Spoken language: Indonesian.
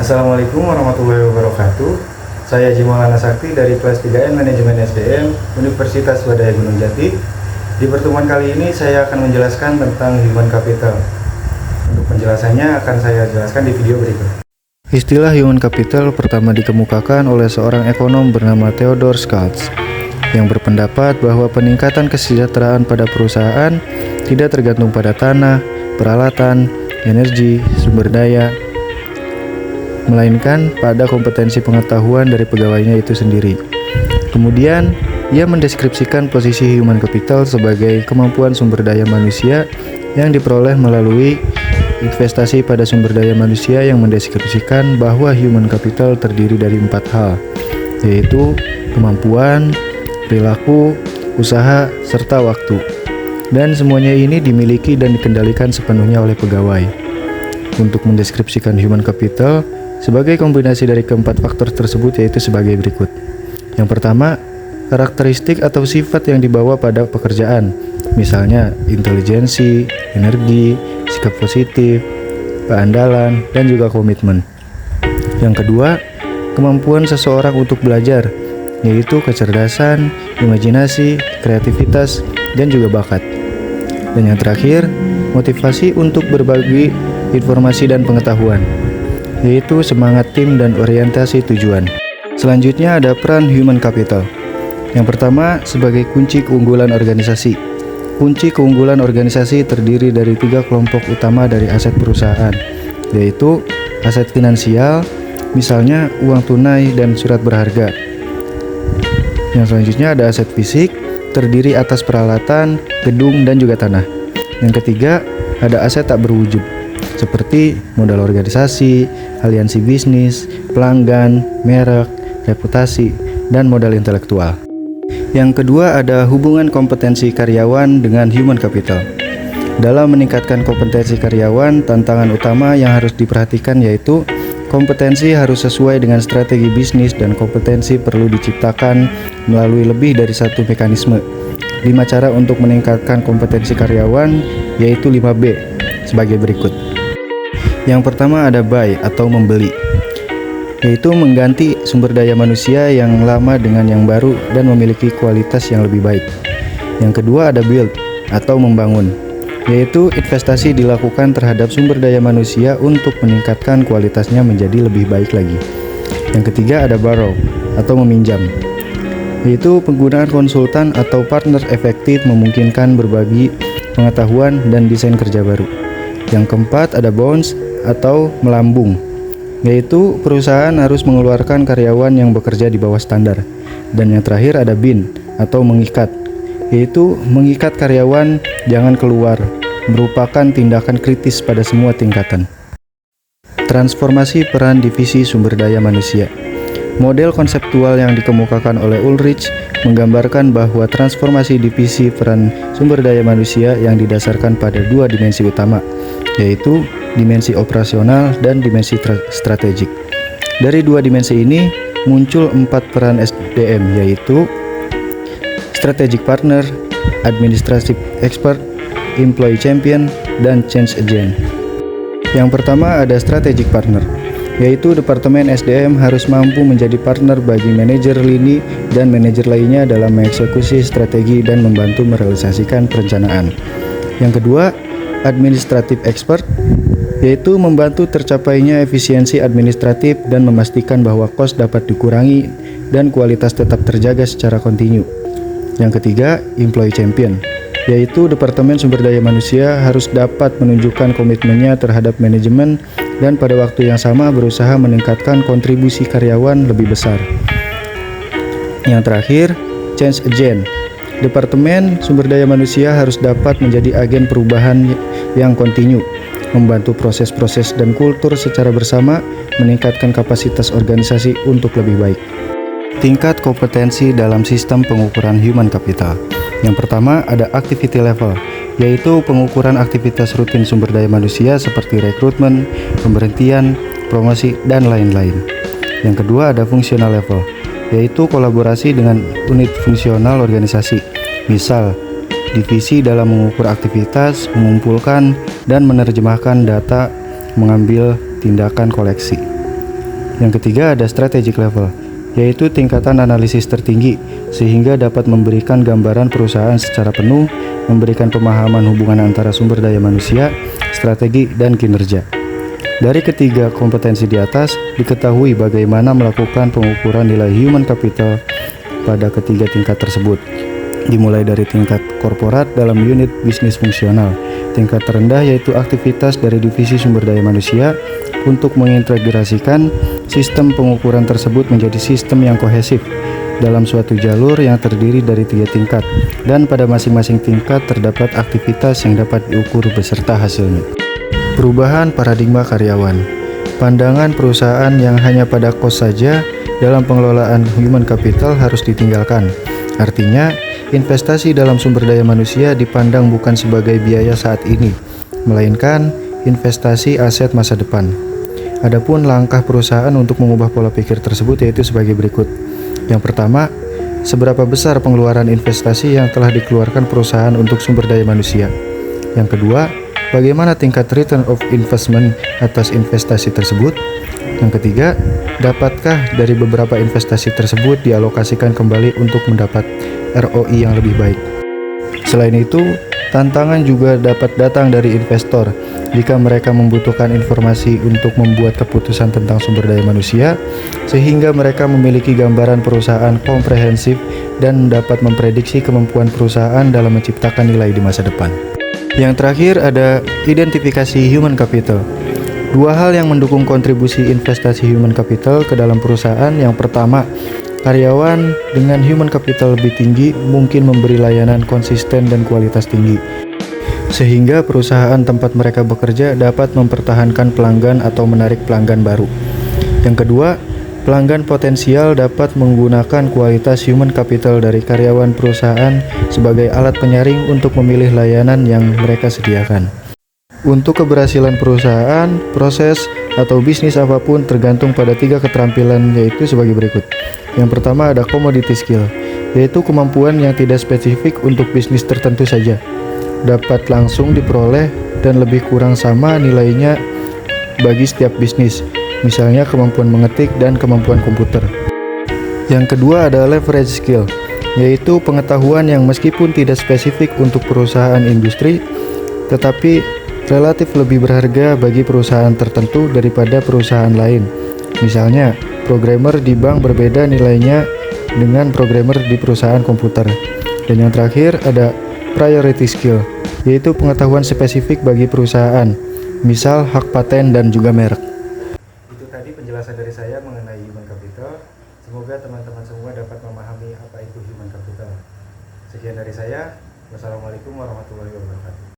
Assalamualaikum warahmatullahi wabarakatuh. Saya Haji Maulana Sakti dari kelas 3N Manajemen SDM Universitas Wadaya Gunung Jati. Di pertemuan kali ini saya akan menjelaskan tentang human capital. Untuk penjelasannya akan saya jelaskan di video berikut. Istilah human capital pertama dikemukakan oleh seorang ekonom bernama Theodore Schultz yang berpendapat bahwa peningkatan kesejahteraan pada perusahaan tidak tergantung pada tanah, peralatan, energi, sumber daya, melainkan pada kompetensi pengetahuan dari pegawainya itu sendiri. Kemudian, ia mendeskripsikan posisi human capital sebagai kemampuan sumber daya manusia yang diperoleh melalui investasi pada sumber daya manusia, yang mendeskripsikan bahwa human capital terdiri dari 4 hal, yaitu kemampuan, perilaku, usaha, serta waktu. Dan semuanya ini dimiliki dan dikendalikan sepenuhnya oleh pegawai. Untuk mendeskripsikan human capital sebagai kombinasi dari keempat faktor tersebut yaitu sebagai berikut. Yang pertama, karakteristik atau sifat yang dibawa pada pekerjaan, misalnya intelijensi, energi, sikap positif, keandalan, dan juga komitmen. Yang kedua, kemampuan seseorang untuk belajar, yaitu kecerdasan, imajinasi, kreativitas, dan juga bakat. Dan yang terakhir, motivasi untuk berbagi informasi dan pengetahuan, yaitu semangat tim dan orientasi tujuan. Selanjutnya ada peran human capital. Yang pertama, sebagai kunci keunggulan organisasi. Kunci keunggulan organisasi terdiri dari 3 kelompok utama dari aset perusahaan, yaitu aset finansial, misalnya uang tunai dan surat berharga. Yang selanjutnya ada aset fisik, terdiri atas peralatan, gedung, dan juga tanah. Yang ketiga, ada aset tak berwujud, seperti modal organisasi, aliansi bisnis, pelanggan, merek, reputasi, dan modal intelektual. Yang kedua ada hubungan kompetensi karyawan dengan human capital. Dalam meningkatkan kompetensi karyawan, tantangan utama yang harus diperhatikan yaitu kompetensi harus sesuai dengan strategi bisnis, dan kompetensi perlu diciptakan melalui lebih dari satu mekanisme. 5 cara untuk meningkatkan kompetensi karyawan yaitu 5B sebagai berikut. Yang pertama ada buy atau membeli, yaitu mengganti sumber daya manusia yang lama dengan yang baru dan memiliki kualitas yang lebih baik. Yang kedua ada build atau membangun, yaitu investasi dilakukan terhadap sumber daya manusia untuk meningkatkan kualitasnya menjadi lebih baik lagi. Yang ketiga ada borrow atau meminjam, yaitu penggunaan konsultan atau partner efektif memungkinkan berbagi pengetahuan dan desain kerja baru. Yang keempat ada bounce atau melambung, yaitu perusahaan harus mengeluarkan karyawan yang bekerja di bawah standar. Dan yang terakhir ada bin atau mengikat, yaitu mengikat karyawan jangan keluar, merupakan tindakan kritis pada semua tingkatan. Transformasi peran divisi sumber daya manusia. Model konseptual yang dikemukakan oleh Ulrich menggambarkan bahwa transformasi divisi peran sumber daya manusia yang didasarkan pada 2 dimensi utama, yaitu dimensi operasional dan dimensi strategik. Dari 2 dimensi ini muncul 4 peran SDM, yaitu strategic partner, administrative expert, employee champion, dan change agent. Yang pertama ada strategic partner, yaitu Departemen SDM harus mampu menjadi partner bagi manajer lini dan manajer lainnya dalam mengeksekusi strategi dan membantu merealisasikan perencanaan. Yang kedua, administrative expert, yaitu membantu tercapainya efisiensi administratif dan memastikan bahwa kos dapat dikurangi dan kualitas tetap terjaga secara kontinu. Yang ketiga, employee champion, yaitu Departemen Sumber Daya Manusia harus dapat menunjukkan komitmennya terhadap manajemen dan pada waktu yang sama berusaha meningkatkan kontribusi karyawan lebih besar. Yang terakhir, change agent. Departemen Sumber Daya Manusia harus dapat menjadi agen perubahan yang kontinu, membantu proses-proses dan kultur secara bersama, meningkatkan kapasitas organisasi untuk lebih baik. Tingkat kompetensi dalam sistem pengukuran human capital. Yang pertama ada activity level, yaitu pengukuran aktivitas rutin sumber daya manusia seperti rekrutmen, pemberhentian, promosi, dan lain-lain. Yang kedua ada functional level, yaitu kolaborasi dengan unit fungsional organisasi, misal divisi dalam mengukur aktivitas, mengumpulkan, dan menerjemahkan data, mengambil tindakan koleksi. Yang ketiga ada strategic level, yaitu tingkatan analisis tertinggi, sehingga dapat memberikan gambaran perusahaan secara penuh, memberikan pemahaman hubungan antara sumber daya manusia, strategi, dan kinerja. Dari ketiga kompetensi di atas, diketahui bagaimana melakukan pengukuran nilai human capital pada ketiga tingkat tersebut, dimulai dari tingkat korporat dalam unit bisnis fungsional. Tingkat terendah yaitu aktivitas dari divisi sumber daya manusia untuk mengintegrasikan sistem pengukuran tersebut menjadi sistem yang kohesif dalam suatu jalur yang terdiri dari 3 tingkat, dan pada masing-masing tingkat terdapat aktivitas yang dapat diukur beserta hasilnya. Perubahan paradigma karyawan. Pandangan perusahaan yang hanya pada kos saja dalam pengelolaan human capital harus ditinggalkan. Artinya, investasi dalam sumber daya manusia dipandang bukan sebagai biaya saat ini, melainkan investasi aset masa depan. Adapun langkah perusahaan untuk mengubah pola pikir tersebut yaitu sebagai berikut. Yang pertama, seberapa besar pengeluaran investasi yang telah dikeluarkan perusahaan untuk sumber daya manusia. Yang kedua, bagaimana tingkat return of investment atas investasi tersebut. Yang ketiga, dapatkah dari beberapa investasi tersebut dialokasikan kembali untuk mendapat ROI yang lebih baik. Selain itu, tantangan juga dapat datang dari investor jika mereka membutuhkan informasi untuk membuat keputusan tentang sumber daya manusia, sehingga mereka memiliki gambaran perusahaan komprehensif dan dapat memprediksi kemampuan perusahaan dalam menciptakan nilai di masa depan. Yang terakhir ada identifikasi human capital. Dua hal yang mendukung kontribusi investasi human capital ke dalam perusahaan. Yang pertama, karyawan dengan human capital lebih tinggi mungkin memberi layanan konsisten dan kualitas tinggi, sehingga perusahaan tempat mereka bekerja dapat mempertahankan pelanggan atau menarik pelanggan baru. Yang kedua, pelanggan potensial dapat menggunakan kualitas human capital dari karyawan perusahaan sebagai alat penyaring untuk memilih layanan yang mereka sediakan. Untuk keberhasilan perusahaan, proses, atau bisnis apapun tergantung pada 3 keterampilan, yaitu sebagai berikut. Yang pertama ada commodity skill, yaitu kemampuan yang tidak spesifik untuk bisnis tertentu saja, dapat langsung diperoleh dan lebih kurang sama nilainya bagi setiap bisnis, misalnya kemampuan mengetik dan kemampuan komputer. Yang kedua ada leverage skill, yaitu pengetahuan yang meskipun tidak spesifik untuk perusahaan industri, tetapi relatif lebih berharga bagi perusahaan tertentu daripada perusahaan lain. Misalnya, programmer di bank berbeda nilainya dengan programmer di perusahaan komputer. Dan yang terakhir ada priority skill, yaitu pengetahuan spesifik bagi perusahaan, misal hak paten dan juga merek. Itu tadi penjelasan dari saya mengenai human capital. Semoga teman-teman semua dapat memahami apa itu human capital. Sekian dari saya. Wassalamualaikum warahmatullahi wabarakatuh.